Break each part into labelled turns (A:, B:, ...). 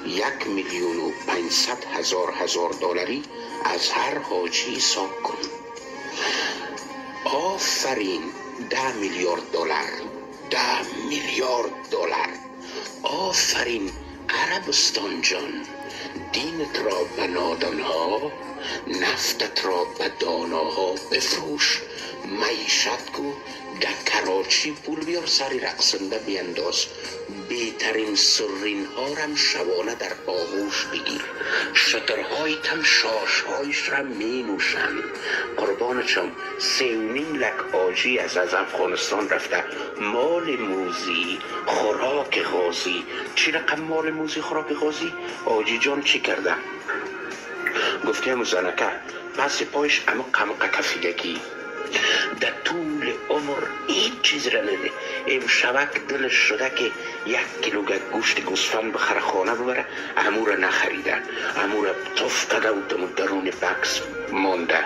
A: 1,500,000 دلاری از هر حاجی ساک کن. آفرین. 10 میلیارد دلار. 10 میلیارد دلار. آفرین عربستان جان. دینت را به نادانها، نفتت را به داناها بفروش. معیشت کو در کراچی پول بیار، سری رقصنده بینداز. بهترین سرین ها رم شبانه در آغوش بگیر. شترهایت هم شاشهایش را می نوشن. قربانشم 3.5 لک آجی از افغانستان رفته. مال موزی خوراک غازی. چی رقم مال موزی خوراک غازی؟ آجی جان چی کرده؟ گفتیم زنکه پس پایش اما قمقه کفیدگی. در طول عمر هیچ چیز را نده. امشبک دلش شده که 1 کیلو گوشت گوسفند بخره خانه ببره، امو را نخریده. امو را تف کده و درون بکس مانده.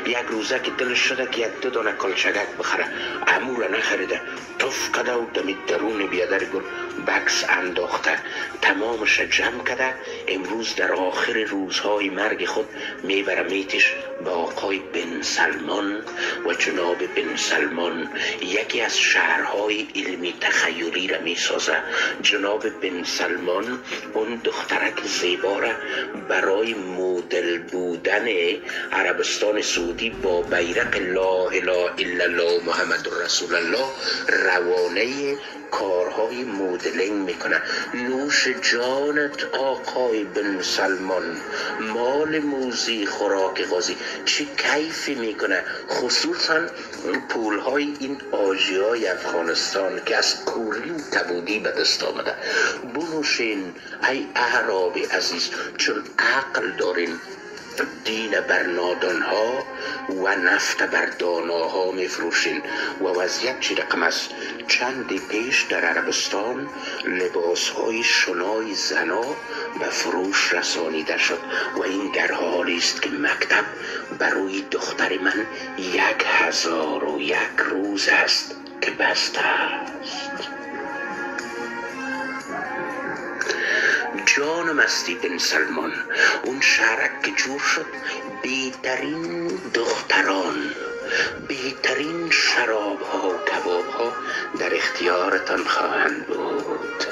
A: یک روزه که دلش شده که 1-2 دانه کلچگک بخره، امو را نخریده. تف کده و درون بیادر گل بکس انداخته. تمامش جمع کده. امروز در آخر روزهای مرگ خود میبره میتش به آقای بن سلمان و جناب بن سلمان یکی از شهرهای علمی تخیلی را می سازه. جناب بن سلمان اون دخترک زیبا را برای مدل بودن عربستان سعودی با بیرق لا اله الا الله محمد رسول الله روانه کارهای مدلینگ میکنه. نوش جانت آقای بن سلمان. مال موزی خوراک غازی چه کیفی میکنه. خصوصا پولهای این آجی های افغانستان که از کورین تبودی به دست آمده. بنوشین ای اعراب عزیز، چون عقل دارین. دین بر نادانها و نفت بر داناها میفروشین. و وضعیت چی رقم است؟ چندی پیش در عربستان لباسهای شنای زنا به فروش رسانیده شد و این در حالی است که مکتب برای دختر من 1001 روز است که بسته است. جانم استی بن سلمان. اون شهرک که جور شد بهترین دختران، بهترین شراب ها و کباب ها در اختیارتان خواهند بود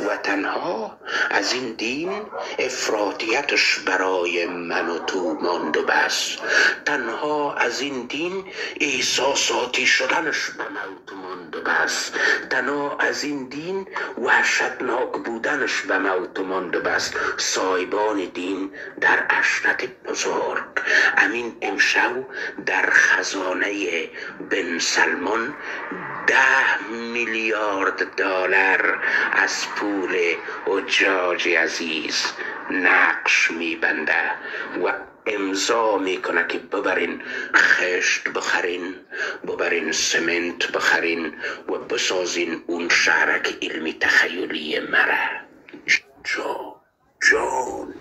A: و تنها از این دین افراطیتش برای من و تو ماند و بس. تنها از این دین احساساتی شدنش به موت ماند و بس. تنها از این دین وحشتناک بودنش به موت ماند و بس. سایبان دین در عشرت بزرگ. امین امشب در خزانه بن سلمان 10 میلیارد دلار از پول حجاج عزیز نقش میبنده و امضا میکنه که ببرین خشت بخرین، ببرین سمنت بخرین و بسازین اون شهرک علمی تخیلی مره. جان